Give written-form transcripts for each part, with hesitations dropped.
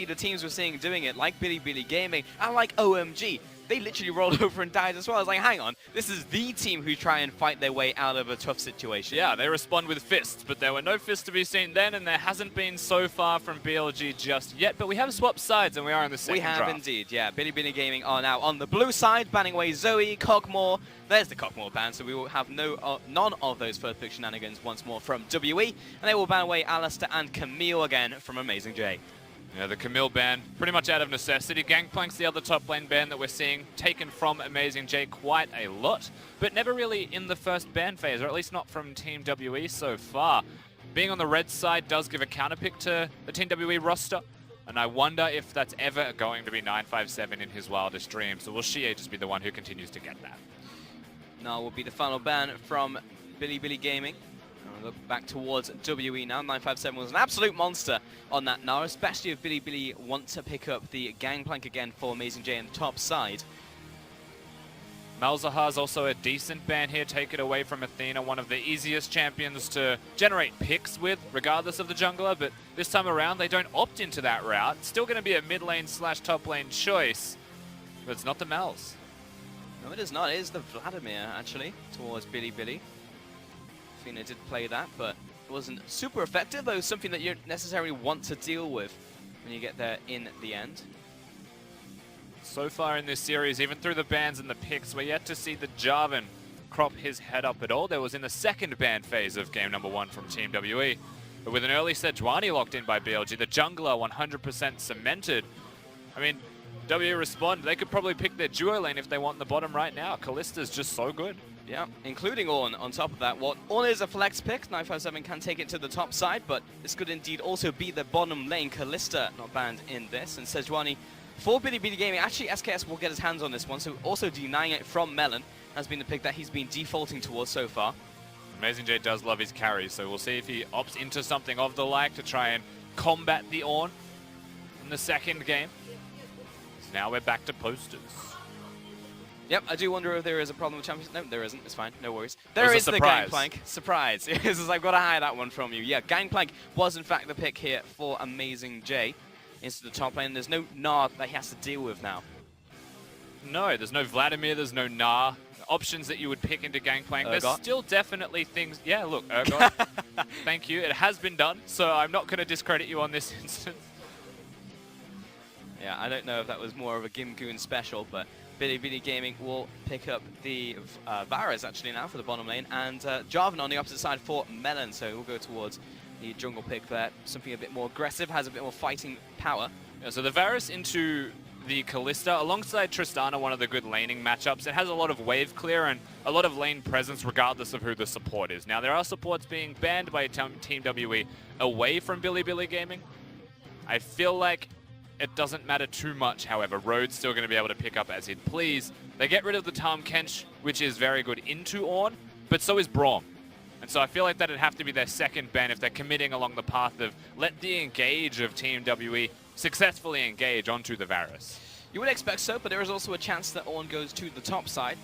recently the teams we're seeing doing it, like Bilibili Gaming and like OMG, they literally rolled over and died as well. I was like, hang on, this is the team who try and fight their way out of a tough situation. Yeah, they respond with fists, but there were no fists to be seen then, and there hasn't been so far from BLG just yet, but we have swapped sides, and we are in the second draft. We have indeed, yeah. Bilibili Gaming are now on the blue side, banning away Zoe, Cogmore. There's the Cogmore ban, so we will have none of those first pick shenanigans once more from WE, and they will ban away Alistair and Camille again from Amazing J. Yeah, the Camille ban, pretty much out of necessity. Gangplank's the other top lane ban that we're seeing taken from Amazing J quite a lot, but never really in the first ban phase, or at least not from Team WE so far. Being on the red side does give a counterpick to the Team WE roster, and I wonder if that's ever going to be 957 in his wildest dreams, or will Shie just be the one who continues to get that? Now will be the final ban from Bilibili Gaming. Look back towards WE now. 957 was an absolute monster on that now, especially if Bilibili want to pick up the Gangplank again for Amazing J on the top side. Malzahar's also a decent ban here. Take it away from Athena, one of the easiest champions to generate picks with, regardless of the jungler, but this time around they don't opt into that route. It's still going to be a mid lane / top lane choice, but it's not the Mals. No, it is not. It is the Vladimir, actually, towards Bilibili. Athena did play that, but it wasn't super effective, though something that you don't necessarily want to deal with when you get there in the end. So far in this series, even through the bans and the picks, we're yet to see the Jarvan crop his head up at all. There was in the second ban phase of game number 1 from Team WE. But with an early Sejuani locked in by BLG, the jungler 100% cemented. I mean, WE respond, they could probably pick their duo lane if they want in the bottom right now. Kallista's just so good. Yeah, including Ornn on top of that. Ornn is a flex pick. 957 can take it to the top side, but this could indeed also be the bottom lane. Kallista not banned in this, and Sejuani for Bilibili Gaming. Actually, SKS will get his hands on this one, so also denying it from Melon has been the pick that he's been defaulting towards so far. Amazing J does love his carries, so we'll see if he opts into something of the like to try and combat the Ornn in the second game. So now we're back to posters. Yep, I do wonder if there is a problem with champions. No, there isn't. It's fine. No worries. There is the Gangplank. Surprise. I've got to hide that one from you. Yeah, Gangplank was in fact the pick here for Amazing J into the top lane. There's no Gnar that he has to deal with now. No, there's no Vladimir, there's no Gnar. Options that you would pick into Gangplank. Urgot. There's still definitely things... Yeah, look, Urgot. Thank you. It has been done, so I'm not going to discredit you on this instance. Yeah, I don't know if that was more of a Gimgoon special, but Bilibili Gaming will pick up the Varus actually now for the bottom lane, and Jarvan on the opposite side for Melon, so we'll go towards the jungle pick there. Something a bit more aggressive, has a bit more fighting power. Yeah, so the Varus into the Kallista, alongside Tristana, one of the good laning matchups. It has a lot of wave clear and a lot of lane presence regardless of who the support is. Now, there are supports being banned by Team WE away from Bilibili Gaming. I feel like it doesn't matter too much, however. Road's still going to be able to pick up as he'd please. They get rid of the Tahm Kench, which is very good into Ornn, but so is Braum. And so I feel like that'd have to be their second ban if they're committing along the path of let the engage of Team WE successfully engage onto the Varus. You would expect so, but there is also a chance that Ornn goes to the top side.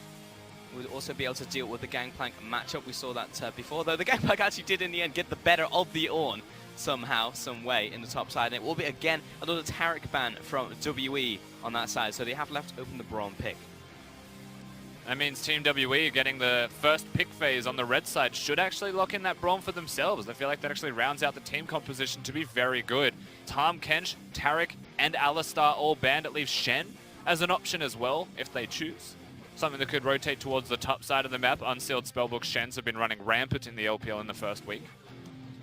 Would also be able to deal with the Gangplank matchup. We saw that before, though the Gangplank actually did in the end get the better of the Ornn somehow, some way in the top side. And it will be again another Taric ban from WE on that side, so they have left open the Braum pick. That means Team WE getting the first pick phase on the red side should actually lock in that Braum for themselves. I feel like that actually rounds out the team composition to be very good. Tahm Kench, Taric, and Alistar all banned. It leaves Shen as an option as well, if they choose. Something that could rotate towards the top side of the map. Unsealed Spellbook Shens have been running rampant in the LPL in the first week.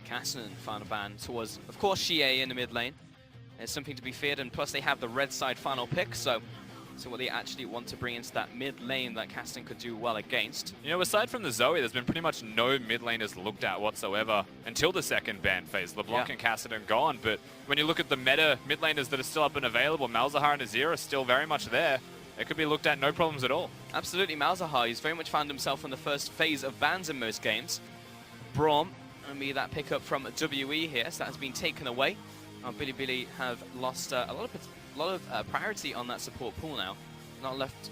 Cassian final ban towards, of course, Shie in the mid lane. There's something to be feared, and plus they have the red side final pick, so what they actually want to bring into that mid lane that Cassian could do well against. You know, aside from the Zoe, there's been pretty much no mid laners looked at whatsoever until the second ban phase. LeBlanc and Cassian gone, but when you look at the meta mid laners that are still up and available, Malzahar and Azir are still very much there. It could be looked at no problems at all. Absolutely, Malzahar, he's very much found himself in the first phase of bans in most games. Braum, and be that pickup from WE here, so that has been taken away. Bilibili have lost a lot of priority on that support pool now.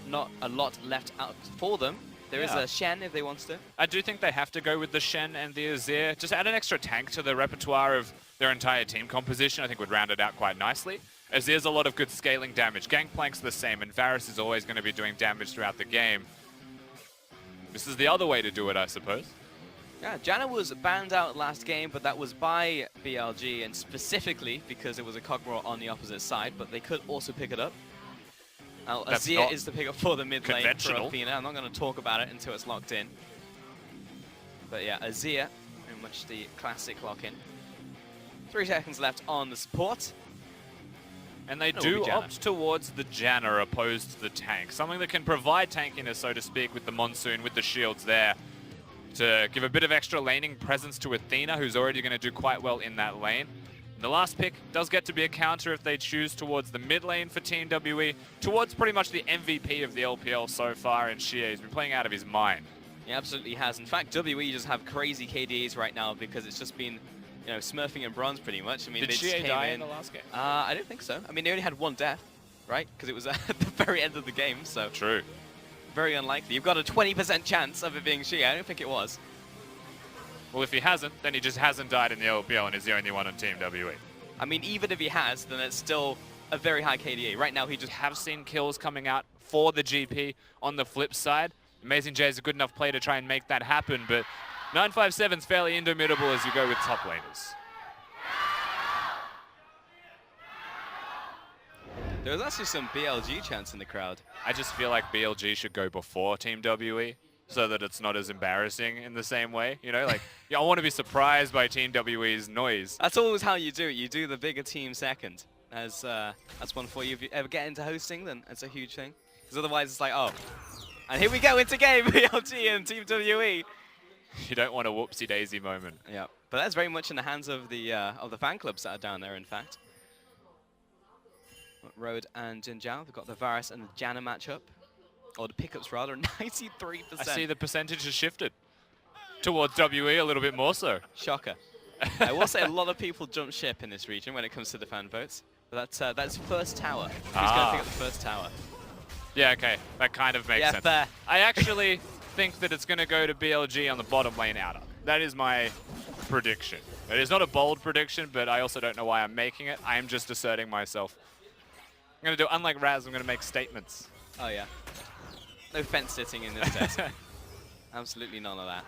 Not a lot left out for them. There is a Shen if they want to. I do think they have to go with the Shen and the Azir. Just add an extra tank to the repertoire of their entire team composition. I think would round it out quite nicely. as there's a lot of good scaling damage. Gangplank's the same, and Varus is always going to be doing damage throughout the game. This is the other way to do it, I suppose. Yeah, Janna was banned out last game, but that was by BLG, and specifically because it was a Kog'Maw on the opposite side, but they could also pick it up. Now, Azir is the pickup for the mid lane for Athena. I'm not going to talk about it until it's locked in. But yeah, Azir, very much the classic lock-in. 3 seconds left on the support. And they do opt towards the Janna opposed to the tank. Something that can provide tankiness, so to speak, with the Monsoon, with the shields there, to give a bit of extra laning presence to Athena, who's already going to do quite well in that lane. And the last pick does get to be a counter if they choose towards the mid lane for Team WE, towards pretty much the MVP of the LPL so far, and Shie. He's been playing out of his mind. He absolutely has. In fact, WE just have crazy KDAs right now because it's just been, you know, smurfing in bronze pretty much. I mean, did Shie die in the last game? I don't think so. I mean, they only had 1 death, right? Because it was at the very end of the game, so. True. Very unlikely. You've got a 20% chance of it being Shie. I don't think it was. Well, if he hasn't, then he just hasn't died in the LPL and is the only one on Team WE. I mean, even if he has, then it's still a very high KDA. Right now, he just have seen kills coming out for the GP on the flip side. Amazing J is a good enough player to try and make that happen, but 957's fairly indomitable as you go with top laners. There was actually some BLG chants in the crowd. I just feel like BLG should go before Team WE so that it's not as embarrassing in the same way. You know, like, yeah, I want to be surprised by Team WE's noise. That's always how you do it. You do the bigger team second. That's one for you. If you ever get into hosting, then it's a huge thing. Because otherwise it's like, oh. And here we go into game, BLG and Team WE. You don't want a whoopsie-daisy moment. Yeah, but that's very much in the hands of the fan clubs that are down there, in fact. Road and Jinjiao, they've got the Varus and the Janna matchup. Or the pickups, rather, 93%. I see the percentage has shifted towards WE a little bit more so. Shocker. I will say a lot of people jump ship in this region when it comes to the fan votes. But that's first tower. Who's going to pick up the first tower? Yeah, okay. That kind of makes sense. Fair. I actually think that it's going to go to BLG on the bottom lane outer. That is my prediction. It is not a bold prediction, but I also don't know why I'm making it. I am just asserting myself. I'm going to do, unlike Raz, I'm going to make statements. Oh, yeah. No fence sitting in this test. Absolutely none of that.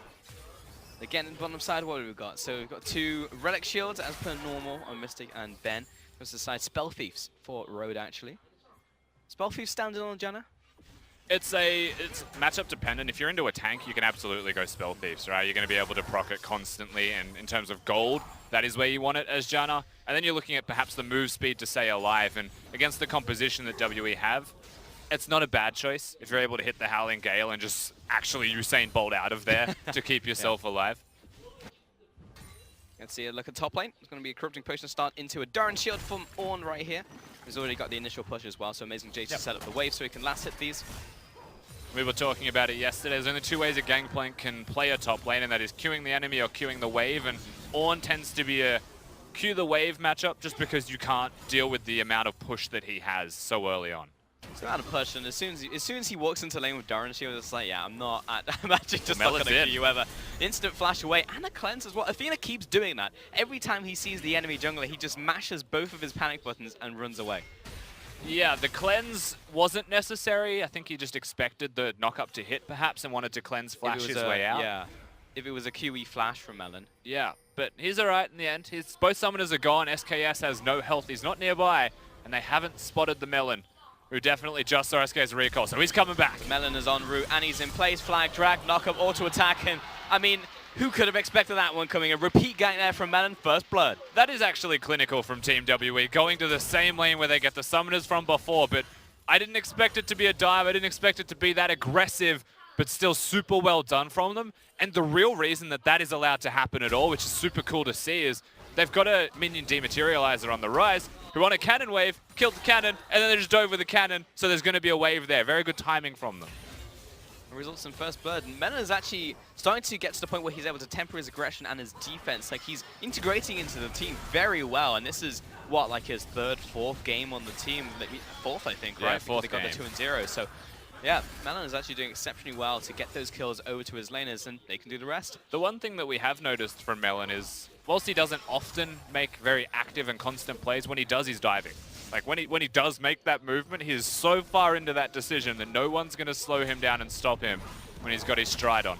Again, on the bottom side, what have we got? So we've got 2 Relic Shields, as per normal, on Mystic and Ben. Goes to the side Spell Thieves for Road, actually. Spell Thieves standing on Janna? It's matchup dependent. If you're into a tank, you can absolutely go Spell Thieves, right? You're going to be able to proc it constantly, and in terms of gold, that is where you want it as Janna. And then you're looking at perhaps the move speed to stay alive, and against the composition that WE have, it's not a bad choice if you're able to hit the Howling Gale and just actually Usain Bolt out of there to keep yourself alive. Let's see a look at top lane. It's going to be a Corrupting Potion start into a Durran Shield from Ornn right here. He's already got the initial push as well, so Amazing J to set up the wave so he can last hit these. We were talking about it yesterday. There's only 2 ways a Gangplank can play a top lane, and that is queuing the enemy or queuing the wave, and Ornn tends to be a queue the wave matchup just because you can't deal with the amount of push that he has so early on. So out of push, and as soon as he walks into lane with Durran Shield, it's like, yeah, I'm actually just not going to queue you ever. Instant flash away, and a cleanse as well. Athena keeps doing that. Every time he sees the enemy jungler, he just mashes both of his panic buttons and runs away. Yeah, the cleanse wasn't necessary. I think he just expected the knock-up to hit, perhaps, and wanted to cleanse flash his way out. Yeah, if it was a QE flash from Melon. Yeah, but he's all right in the end. Both summoners are gone. SKS has no health. He's not nearby, and they haven't spotted the Melon, who definitely just saw SKS recall, so he's coming back. Melon is en route, and he's in place. Flag, drag, knock-up, auto-attack, and, I mean, who could have expected that one coming? A repeat gank there from Melon, first blood. That is actually clinical from Team WE, going to the same lane where they get the summoners from before, but I didn't expect it to be a dive. I didn't expect it to be that aggressive, but still super well done from them. And the real reason that that is allowed to happen at all, which is super cool to see, is they've got a minion dematerializer on the rise, who on a cannon wave, killed the cannon, and then they just dove with the cannon, so there's going to be a wave there. Very good timing from them. Results in first blood. And Melon is actually starting to get to the point where he's able to temper his aggression and his defense. Like, he's integrating into the team very well, and this is, what, like his 3rd, 4th game on the team? 4th, I think, right? Yeah, 4th they got the 2-0. So, yeah, Melon is actually doing exceptionally well to get those kills over to his laners, and they can do the rest. The one thing that we have noticed from Melon is, whilst he doesn't often make very active and constant plays, when he does, he's diving. Like when he does make that movement, he is so far into that decision that no one's going to slow him down and stop him when he's got his stride on.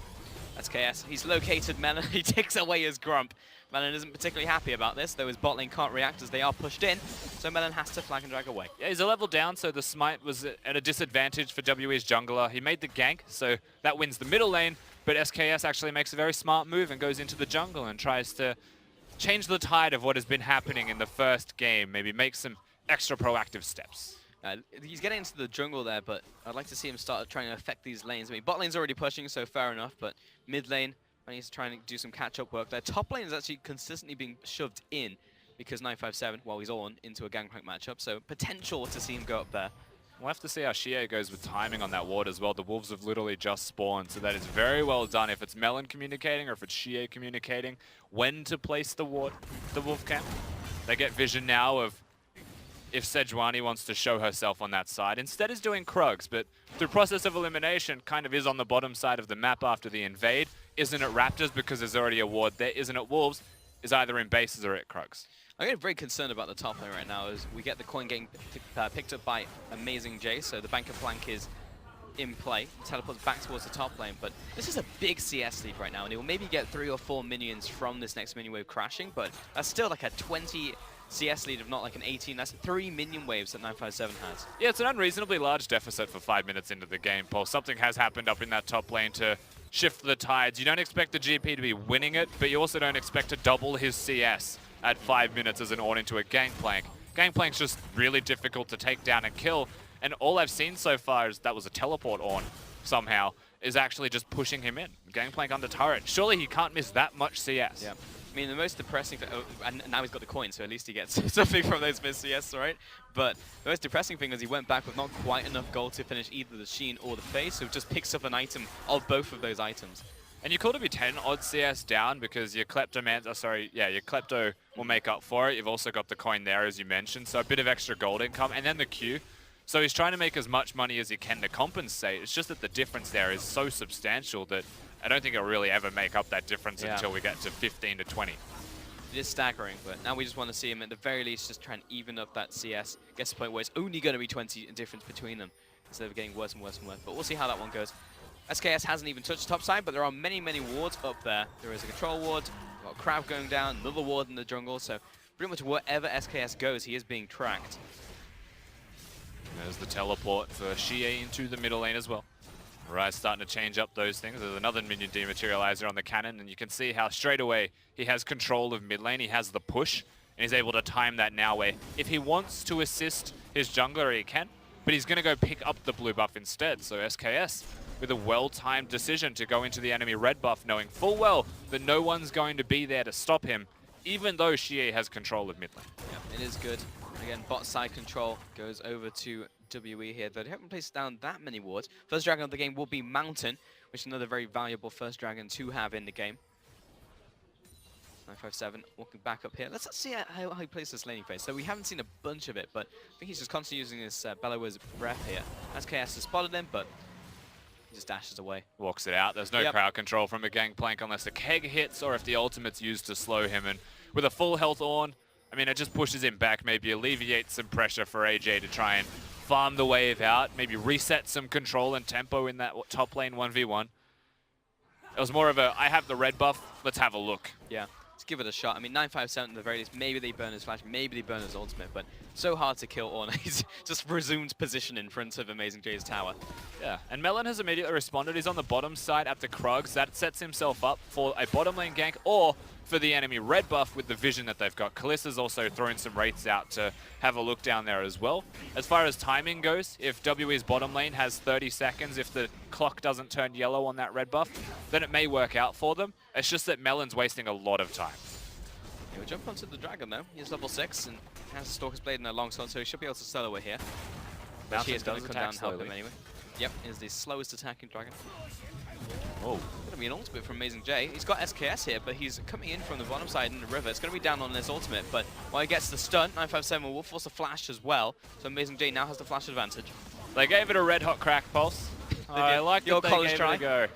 That's KS. He's located Melon. He takes away his Grump. Melon isn't particularly happy about this, though his bot lane can't react as they are pushed in. So Melon has to flag and drag away. Yeah, he's a level down, so the smite was at a disadvantage for WE's jungler. He made the gank, so that wins the middle lane, but SKS actually makes a very smart move and goes into the jungle and tries to change the tide of what has been happening in the first game, maybe make some extra proactive steps. He's getting into the jungle there, but I'd like to see him start trying to affect these lanes. I mean, bot lane's already pushing, so fair enough, but mid lane, I need to try and do some catch-up work there. Top lane is actually consistently being shoved in because 957, while he's on, into a Gangplank matchup, so potential to see him go up there. We'll have to see how Shie goes with timing on that ward as well. The Wolves have literally just spawned, so that is very well done. If it's Melon communicating or if it's Shie communicating when to place the ward, the Wolf camp. They get vision now of if Sejuani wants to show herself on that side. Instead is doing Krugs, but through process of elimination, kind of is on the bottom side of the map after the invade. Isn't it Raptors because there's already a ward there? Isn't it Wolves? Is either in bases or at Krugs. I'm getting very concerned about the top lane right now as we get the coin getting picked up by Amazing J, so the banker flank is in play, teleports back towards the top lane, but this is a big CS lead right now, and he will maybe get 3 or 4 minions from this next minion wave crashing, but that's still like a 20 CS lead of not like an 18. That's 3 minion waves that 957 has. Yeah, it's an unreasonably large deficit for 5 minutes into the game, Paul. Something has happened up in that top lane to shift the tides. You don't expect the GP to be winning it, but you also don't expect to double his CS at 5 minutes as an Ornn into a Gangplank. Gangplank's just really difficult to take down and kill, and all I've seen so far is that was a teleport Ornn somehow, is actually just pushing him in. Gangplank under turret. Surely he can't miss that much CS. Yeah. I mean, the most depressing thing, and now he's got the coin, so at least he gets something from those missed CS, right? But the most depressing thing is he went back with not quite enough gold to finish either the Sheen or the Face, so just picks up an item of both of those items. And you could be 10 odd CS down because your your Klepto will make up for it. You've also got the coin there, as you mentioned, so a bit of extra gold income, and then the Q. So he's trying to make as much money as he can to compensate. It's just that the difference there is so substantial that I don't think it'll really ever make up that difference until we get to 15 to 20. It is staggering, but now we just want to see him at the very least just try and even up that CS. Gets to the point where it's only going to be 20 difference between them instead of getting worse and worse and worse. But we'll see how that one goes. SKS hasn't even touched the top side, but there are many, many wards up there. There is a control ward, got a crowd going down, another ward in the jungle, so pretty much wherever SKS goes, he is being tracked. There's the teleport for Shie into the middle lane as well. Right, starting to change up those things. There's another minion dematerializer on the cannon, and you can see how straight away he has control of mid lane. He has the push, and he's able to time that now where if he wants to assist his jungler, he can, but he's going to go pick up the blue buff instead. So SKS with a well-timed decision to go into the enemy red buff, knowing full well that no one's going to be there to stop him, even though Shie has control of mid lane. Yeah, it is good. Again, bot side control goes over to WE here, though they haven't placed down that many wards. First dragon of the game will be Mountain, which is another very valuable first dragon to have in the game. 957 walking back up here. Let's see how he plays this laning phase. So we haven't seen a bunch of it, but I think he's just constantly using his Bellower's breath here. SKS has spotted him, but he just dashes away. Walks it out. There's no crowd control from a Gangplank unless the keg hits or if the ultimate's used to slow him. And with a full health Ornn, I mean, it just pushes him back, maybe alleviates some pressure for AJ to try and farm the wave out, maybe reset some control and tempo in that top lane 1v1. It was more of a, I have the red buff, let's have a look. Yeah, let's give it a shot. I mean, 957 at the very least, maybe they burn his flash, maybe they burn his ultimate, but so hard to kill Ornn. He's just resumed position in front of Amazing J's tower. Yeah, and Melon has immediately responded. He's on the bottom side at the Krugs. That sets himself up for a bottom lane gank or for the enemy red buff with the vision that they've got. Kalissa's also throwing some wraiths out to have a look down there as well. As far as timing goes, if WE's bottom lane has 30 seconds, if the clock doesn't turn yellow on that red buff, then it may work out for them. It's just that Melon's wasting a lot of time. Yeah, we'll jump onto the dragon though. He's level 6 and has Stalker's Blade in a long sword, so he should be able to solo away here. But she is going to come down and help him anyway. Yep, is the slowest attacking dragon. Oh, going to be an ultimate from Amazing J. He's got SKS here, but he's coming in from the bottom side in the river. It's going to be down on his ultimate, but while he gets the stun, 957 will force a flash as well. So Amazing J now has the flash advantage. They gave it a red hot crack pulse. I like that they gave it a go.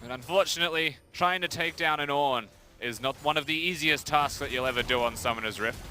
And unfortunately, trying to take down an Ornn is not one of the easiest tasks that you'll ever do on Summoner's Rift.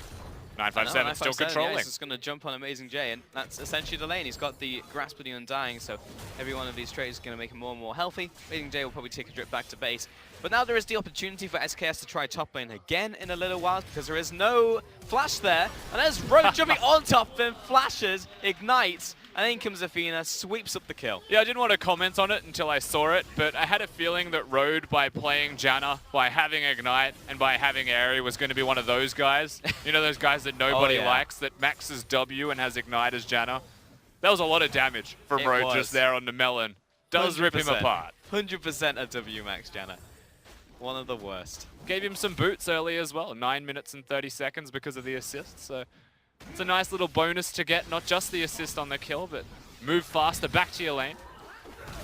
957 still controlling. Yeah, he's just going to jump on Amazing J, and that's essentially the lane. He's got the Grasp of the Undying, so every one of these trades is going to make him more and more healthy. Amazing J will probably take a drip back to base. But now there is the opportunity for SKS to try top lane again in a little while, because there is no flash there. And there's Road jumping on top of him, flashes, ignites, and then comes Athena, sweeps up the kill. Yeah, I didn't want to comment on it until I saw it, but I had a feeling that Road, by playing Janna, by having Ignite, and by having Aerie, was going to be one of those guys. You know, those guys that nobody likes, that maxes W and has Ignite as Janna. That was a lot of damage from Road just there on the melon. Does 100%. Rip him apart. 100% of W max Janna. One of the worst. Gave him some boots early as well, 9 minutes and 30 seconds because of the assist, so it's a nice little bonus to get, not just the assist on the kill, but move faster back to your lane.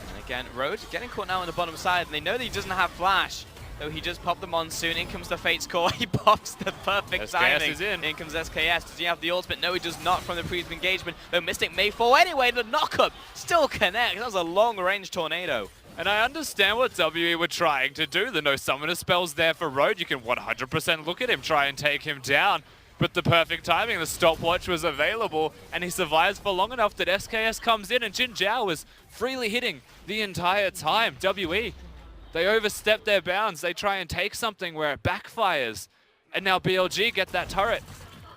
And again, Road getting caught now on the bottom side, and they know that he doesn't have flash, though he just popped the Monsoon. In comes the Fate's Core, he pops the perfect timing. is in. In comes SKS. Does he have the ultimate? No, he does not from the previous engagement, though Mystic may fall anyway. The knock-up still connects. That was a long-range tornado. And I understand what WE were trying to do. The no summoner spell's there for Road. You can 100% look at him, try and take him down. But the perfect timing, the stopwatch was available, and he survives for long enough that SKS comes in, and Jin Zhao was freely hitting the entire time. WE, they overstep their bounds. They try and take something where it backfires. And now BLG get that turret.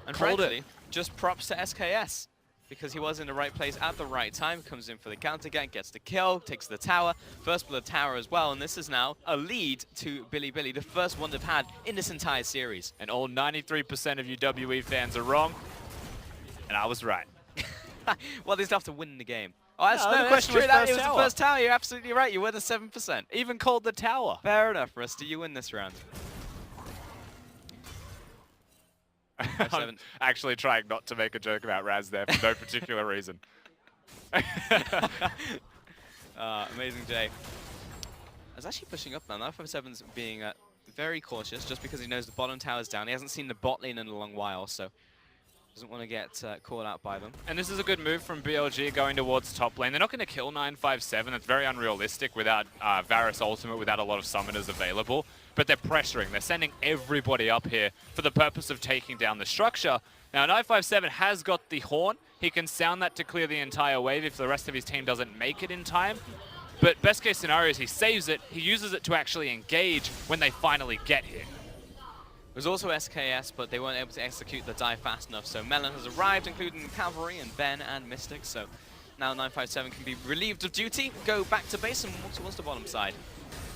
And frankly, just props to SKS, because he was in the right place at the right time, comes in for the counter gank, gets the kill, takes the tower, first blood tower as well, and this is now a lead to Bilibili, the first one they've had in this entire series. And all 93% of you WE fans are wrong, and I was right. Well, they still have to win the game. Oh, that's no question. That was the first tower. You're absolutely right. You were the 7%. Even called the tower. Fair enough, Rusty. You win this round. I'm actually trying not to make a joke about Raz there for no particular reason. Amazing J. I was actually pushing up now. 957's being very cautious just because he knows the bottom tower's down. He hasn't seen the bot lane in a long while, so doesn't want to get caught out by them. And this is a good move from BLG going towards top lane. They're not going to kill 957. It's very unrealistic without Varus ultimate, without a lot of summoners available. But they're pressuring. They're sending everybody up here for the purpose of taking down the structure. Now, 957 has got the horn. He can sound that to clear the entire wave if the rest of his team doesn't make it in time. But best case scenario is he saves it. He uses it to actually engage when they finally get here. There's also SKS, but they weren't able to execute the dive fast enough. So Melon has arrived, including Cavalry and Ben and Mystic. So now 957 can be relieved of duty, go back to base and walk towards the bottom side.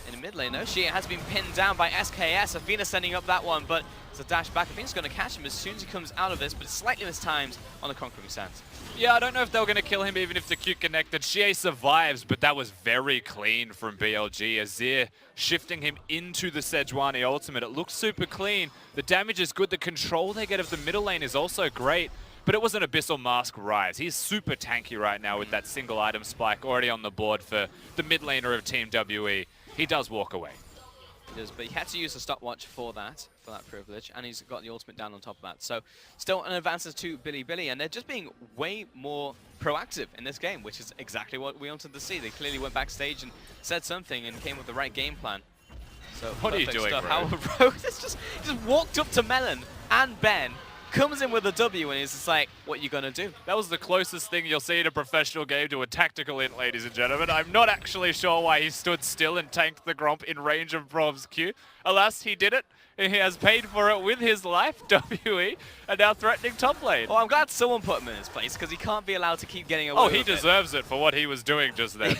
In the mid lane, though, she has been pinned down by SKS. Athena sending up that one, but it's a dash back. Athena's going to catch him as soon as he comes out of this, but it's slightly mistimed on the Conquering Sands. Yeah, I don't know if they were going to kill him even if the Q connected. Xie survives, but that was very clean from BLG. Azir shifting him into the Sejuani ultimate. It looks super clean. The damage is good. The control they get of the middle lane is also great. But it was an Abyssal Mask Rise. He's super tanky right now with that single item spike already on the board for the mid laner of Team WE. He does walk away. He does, but he had to use the stopwatch for that privilege, and he's got the ultimate down on top of that. So still an advantage to Bilibili, and they're just being way more proactive in this game, which is exactly what we wanted to see. They clearly went backstage and said something and came with the right game plan. So what are you doing, stuff. bro? How Road just walked up to Melon and Ben, comes in with a W, and he's just like, what are you going to do? That was the closest thing you'll see in a professional game to a tactical int, ladies and gentlemen. I'm not actually sure why he stood still and tanked the Gromp in range of Brom's Q. Alas, he did it. He has paid for it with his life, WE, and now threatening top lane. Well, I'm glad someone put him in his place, because he can't be allowed to keep getting away with it. Oh, he deserves it for what he was doing just then.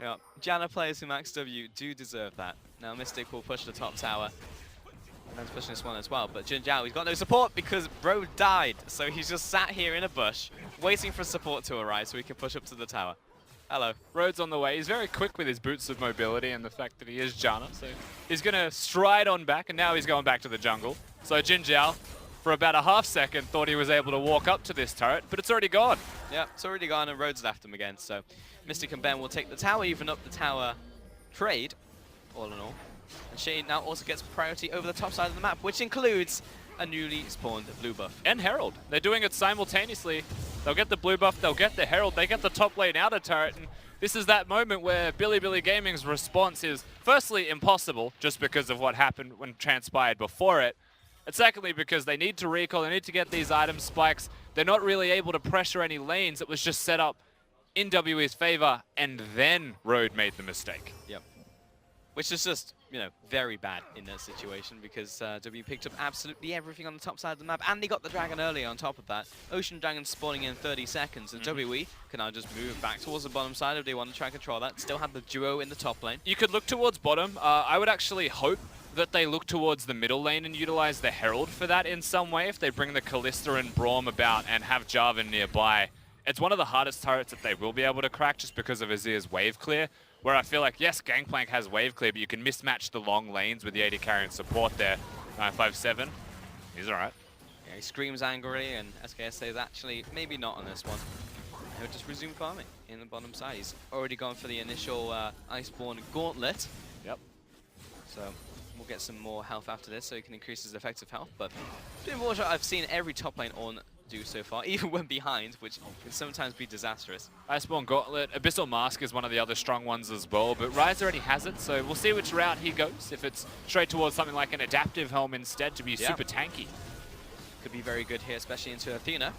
Yeah, Janna players who max W do deserve that. Now Mystic will push the top tower. And pushing this one as well, but Jin Zhao, he's got no support because Bro died, so he's just sat here in a bush, waiting for support to arrive so he can push up to the tower. Hello. Road's on the way. He's very quick with his boots of mobility and the fact that he is Janna, so he's going to stride on back, and now he's going back to the jungle. So Jin Zhao, for about a half second, thought he was able to walk up to this turret, but it's already gone. Yeah, it's already gone, and Road's left him again, so Mystic and Ben will take the tower, even up the tower trade, all in all. And Shane now also gets priority over the top side of the map, which includes a newly spawned blue buff. And Herald. They're doing it simultaneously. They'll get the blue buff, they'll get the Herald, they get the top lane outer turret, and this is that moment where Bilibili Gaming's response is firstly impossible, just because of what happened when transpired before it, And secondly, because they need to recall, they need to get these item spikes. They're not really able to pressure any lanes. It was just set up in WE's favor, and then Road made the mistake. Yep. Which is just, you know, very bad in that situation because W picked up absolutely everything on the top side of the map, and they got the Dragon early on top of that. Ocean Dragon spawning in 30 seconds, and WE can now just move back towards the bottom side if they want to try and control that. Still have the duo in the top lane. You could look towards bottom. I would actually hope that they look towards the middle lane and utilize the Herald for that in some way. If they bring the Kalista and Braum about and have Jarvan nearby, it's one of the hardest turrets that they will be able to crack just because of Azir's wave clear. Where I feel like, yes, Gangplank has wave clear, but you can mismatch the long lanes with the AD carry and support there. 957, he's alright. Yeah, he screams angrily, and SKS says actually, maybe not on this one. He'll just resume farming in the bottom side. He's already gone for the initial Iceborne Gauntlet. Yep. So we'll get some more health after this so he can increase his effective health. But I've seen every top lane on do so far, even when behind, which can sometimes be disastrous. Iceborne Gauntlet, Abyssal Mask is one of the other strong ones as well, but Ryze already has it, so we'll see which route he goes. If it's straight towards something like an adaptive helm instead to be super tanky. Could be very good here, especially into Athena.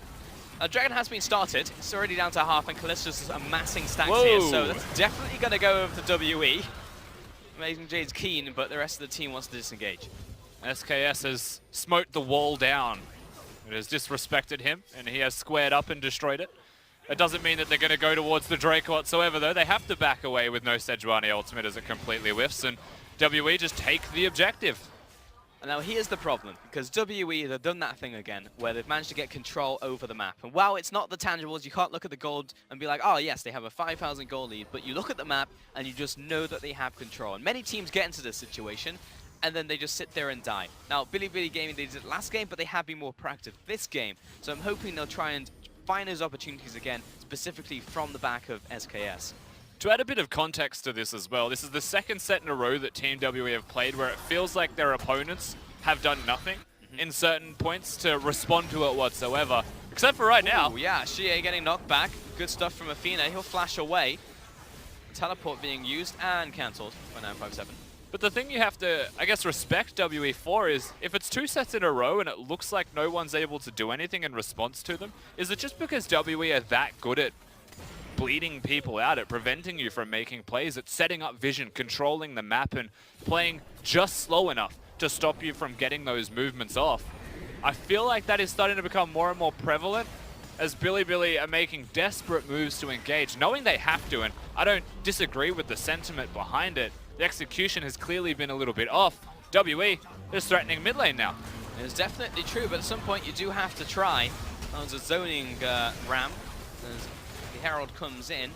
Dragon has been started. It's already down to half, and Callista's just amassing stacks here, so that's definitely going to go over to WE. Amazing Jade's keen, but the rest of the team wants to disengage. SKS has smote the wall down. It has disrespected him, and he has squared up and destroyed it. It doesn't mean that they're going to go towards the Drake whatsoever, though. They have to back away with no Sejuani ultimate as it completely whiffs, and WE just take the objective. And now here's the problem, because WE, they've done that thing again, where they've managed to get control over the map. And while it's not the tangibles, you can't look at the gold and be like, oh yes, they have a 5,000 gold lead, but you look at the map and you just know that they have control. And many teams get into this situation, and then they just sit there and die. Now, Bilibili Gaming, they did it last game, but they have been more proactive this game. So I'm hoping they'll try and find those opportunities again, specifically from the back of SKS. To add a bit of context to this as well, this is the second set in a row that Team WE have played where it feels like their opponents have done nothing in certain points to respond to it whatsoever. Except for right now. Yeah, Xie getting knocked back. Good stuff from Athena. He'll flash away. Teleport being used and cancelled by 957. But the thing you have to, I guess, respect WE for is, if it's 2 sets in a row and it looks like no one's able to do anything in response to them, is it just because WE are that good at bleeding people out, at preventing you from making plays, at setting up vision, controlling the map, and playing just slow enough to stop you from getting those movements off? I feel like that is starting to become more and more prevalent as Bilibili are making desperate moves to engage, knowing they have to, and I don't disagree with the sentiment behind it. The execution has clearly been a little bit off. WE is threatening mid lane now. It's definitely true, but at some point you do have to try. That was a zoning ramp as the Herald comes in.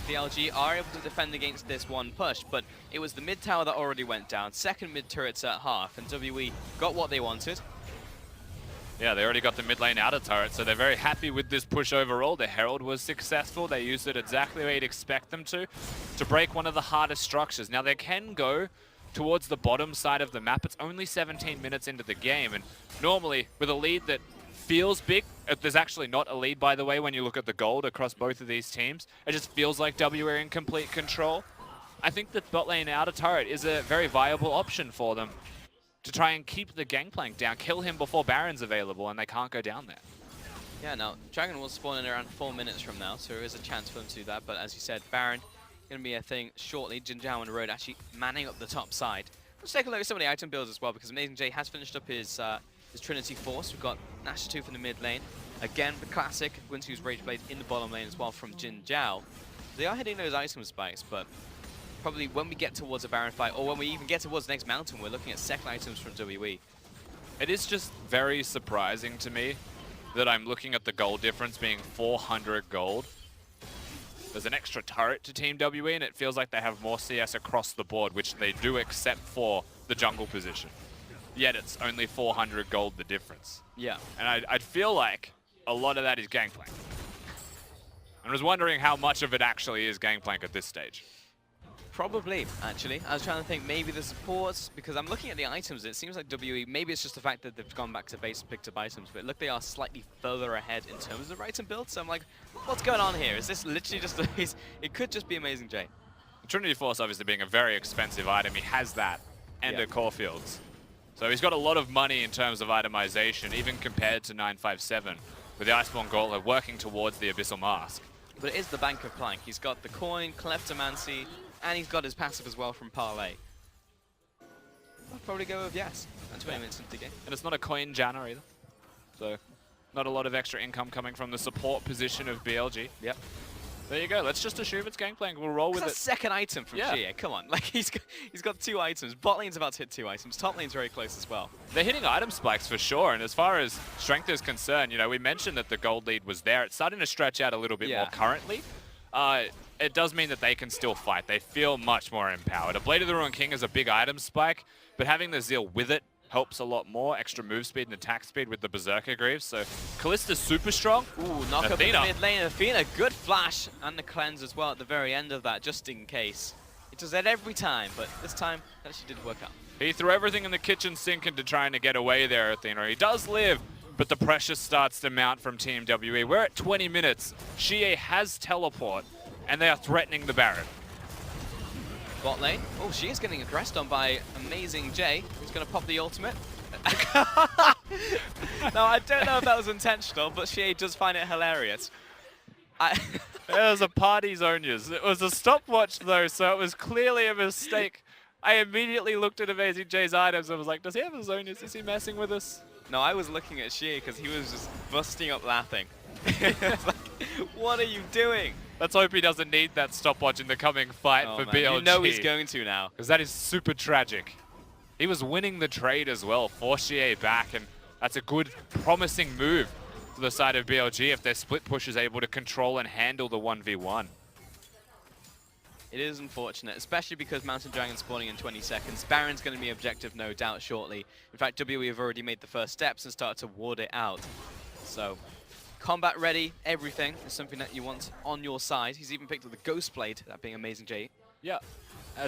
The LG are able to defend against this one push, but it was the mid tower that already went down. Second mid turret's at half, and WE got what they wanted. Yeah, they already got the mid lane outer turret, so they're very happy with this push overall. The Herald was successful. They used it exactly the way you'd expect them to break one of the hardest structures. Now, they can go towards the bottom side of the map. It's only 17 minutes into the game, and normally, with a lead that feels big, there's actually not a lead, by the way, when you look at the gold across both of these teams. It just feels like W are in complete control. I think that bot lane outer turret is a very viable option for them to try and keep the Gangplank down, kill him before Baron's available, and they can't go down there. Yeah, now, Dragon will spawn in around 4 minutes from now, so there is a chance for them to do that, but as you said, Baron going to be a thing shortly. Jin Zhao and Road actually manning up the top side. Let's take a look at some of the item builds as well, because Amazing J has finished up his Trinity Force. We've got Nash 2 from the mid lane. Again, the classic Gwynsu's Rage Blade in the bottom lane as well from Jin Zhao. They are hitting those item spikes, but probably when we get towards a Baron fight, or when we even get towards the next mountain, we're looking at second items from WE. It is just very surprising to me that I'm looking at the gold difference being 400 gold. There's an extra turret to Team WE, and it feels like they have more CS across the board, which they do except for the jungle position. Yet it's only 400 gold the difference. Yeah. And I'd feel like a lot of that is Gangplank. I was wondering how much of it actually is Gangplank at this stage. Probably, actually. I was trying to think maybe the supports, because I'm looking at the items, it seems like WE, maybe it's just the fact that they've gone back to base and picked up items, but look, they are slightly further ahead in terms of item build, so I'm like, what's going on here? Is this literally just it could just be Amazing J. Trinity Force obviously being a very expensive item, he has that, and a Core Fields. So he's got a lot of money in terms of itemization, even compared to 957, with the Iceborne Gauntlet working towards the Abyssal Mask. But it is the Bank of Plank. He's got the coin, Kleptomancy, and he's got his passive as well from Parlay. I'll probably go with yes. And 20 minutes into the game. And it's not a coin Janna either. So not a lot of extra income coming from the support position of BLG. Yep. There you go. Let's just assume it's game playing. We'll roll with it. That's a second item from Xie. Come on. Like he's got 2 items. Bot lane's about to hit 2 items. Top lane's very close as well. They're hitting item spikes for sure. And as far as strength is concerned, you know, we mentioned that the gold lead was there. It's starting to stretch out a little bit more currently. It does mean that they can still fight. They feel much more empowered. A Blade of the Ruined King is a big item spike, but having the Zeal with it helps a lot more. Extra move speed and attack speed with the Berserker Greaves. So Kallista's super strong. Ooh, knock up in the mid lane. Athena, good flash. And the cleanse as well at the very end of that, just in case. It does that every time, but this time that actually did work out. He threw everything in the kitchen sink into trying to get away there, Athena. He does live, but the pressure starts to mount from Team WE. We're at 20 minutes. Xie has teleport, and they are threatening the Baron. Bot lane. Oh, she is getting aggressed on by Amazing J, who's going to pop the ultimate. Now, I don't know if that was intentional, but she does find it hilarious. It was a party Zonias. It was a stopwatch, though, so it was clearly a mistake. I immediately looked at Amazing J's items and was like, does he have a Zonias? Is he messing with us? No, I was looking at Xie because he was just busting up laughing. It's like, what are you doing? Let's hope he doesn't need that stopwatch in the coming fight for BLG. You know he's going to now. Because that is super tragic. He was winning the trade as well, forced Xie back, and that's a good, promising move to the side of BLG if their split push is able to control and handle the 1v1. It is unfortunate, especially because Mountain Dragon's spawning in 20 seconds. Baron's going to be objective, no doubt, shortly. In fact, WE have already made the first steps and started to ward it out. So, combat ready, everything is something that you want on your side. He's even picked up the Ghost Blade, that being Amazing J. Yeah.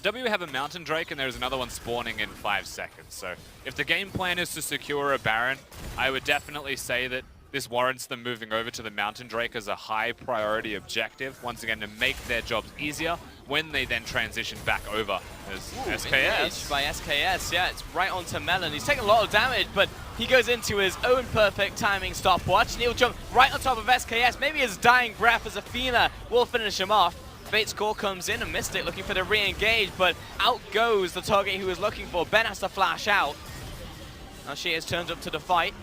WE have a Mountain Drake, and there's another one spawning in 5 seconds. So, if the game plan is to secure a Baron, I would definitely say that this warrants them moving over to the Mountain Drake as a high priority objective, once again to make their jobs easier when they then transition back over as SKS. By SKS, yeah, it's right onto Melon. He's taking a lot of damage, but he goes into his own perfect timing stopwatch, and he'll jump right on top of SKS. Maybe his dying breath as Athena will finish him off. Fate's Call comes in, and Mystic looking for the re-engage, but out goes the target he was looking for. Ben has to flash out. Now she has turned up to the fight.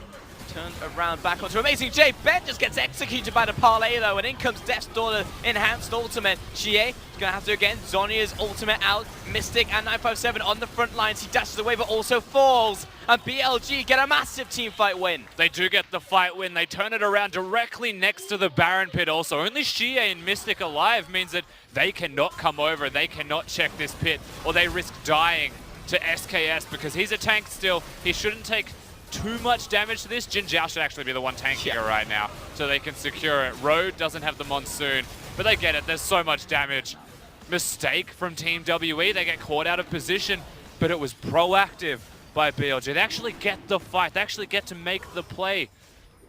Turned around back onto Amazing J. Ben just gets executed by the Parlay though, and in comes Death's Daughter enhanced ultimate. Xie is going to have to again. Zhonya's ultimate out. Mystic and 957 on the front lines. He dashes away but also falls. And BLG get a massive team fight win. They do get the fight win. They turn it around directly next to the Baron pit also. Only Xie and Mystic alive means that they cannot come over. They cannot check this pit, or they risk dying to SKS because he's a tank still. He shouldn't take too much damage to this. Jin Zhao should actually be the one tanking it right now, so they can secure it. Road doesn't have the Monsoon, but they get it. There's so much damage. Mistake from Team WE. They get caught out of position, but it was proactive by BLG. They actually get the fight. They actually get to make the play,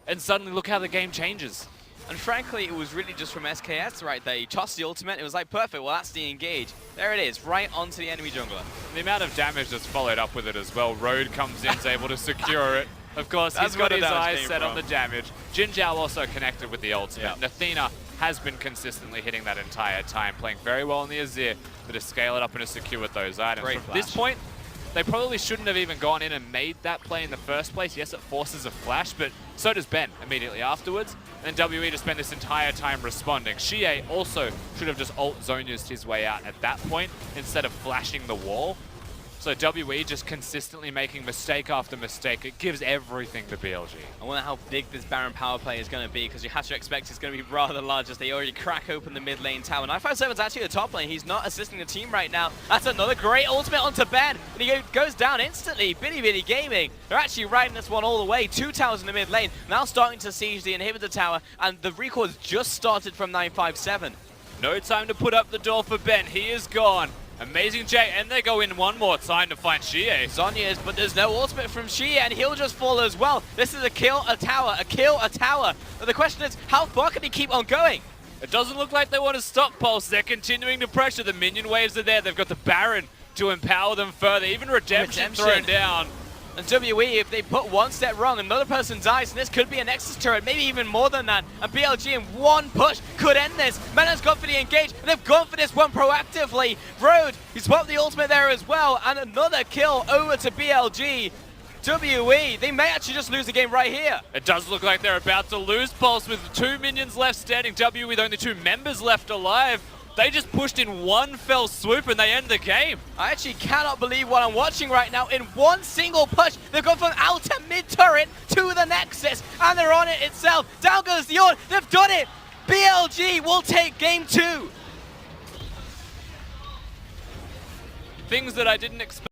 and suddenly look how the game changes. And frankly, it was really just from SKS right there. He tossed the ultimate. It was like, perfect. Well, that's the engage. There it is, right onto the enemy jungler. The amount of damage that's followed up with it as well. Road comes in, is able to secure it. Of course, he's got his eyes set on the damage. Jin Zhao also connected with the ultimate. And Athena has been consistently hitting that entire time, playing very well in the Azir, but to scale it up and to secure with those items. From this point, they probably shouldn't have even gone in and made that play in the first place. Yes, it forces a flash, but so does Ben immediately afterwards. And WE to spend this entire time responding. Xie also should have just ult Zhonya's his way out at that point instead of flashing the wall. So WE just consistently making mistake after mistake. It gives everything to BLG. I wonder how big this Baron power play is going to be, because you have to expect it's going to be rather large as they already crack open the mid lane tower. 957's actually the top lane. He's not assisting the team right now. That's another great ultimate onto Ben, and he goes down instantly. Bilibili Gaming, they're actually riding this one all the way. 2 towers in the mid lane, now starting to siege the inhibitor tower, and the recall has just started from 957. No time to put up the door for Ben. He is gone. Amazing J, and they go in one more time to find Xie. Zhonya's, but there's no ultimate from Xie, and he'll just fall as well. This is a kill, a tower, a kill, a tower. But the question is, how far can he keep on going? It doesn't look like they want to stop Pulse. They're continuing to pressure. The minion waves are there. They've got the Baron to empower them further. Even Redemption thrown down. And WE, if they put one step wrong, another person dies, and this could be a Nexus turret, maybe even more than that. And BLG in one push could end this. Mena's gone for the engage, and they've gone for this one proactively. Road, he swapped the ultimate there as well, and another kill over to BLG. WE, they may actually just lose the game right here. It does look like they're about to lose Pulse with 2 minions left standing. WE with only 2 members left alive. They just pushed in one fell swoop and they end the game. I actually cannot believe what I'm watching right now. In one single push, they've gone from outer mid-turret to the Nexus, and they're on it itself. Down goes the Ornn. They've done it. BLG will take game 2. Things that I didn't expect.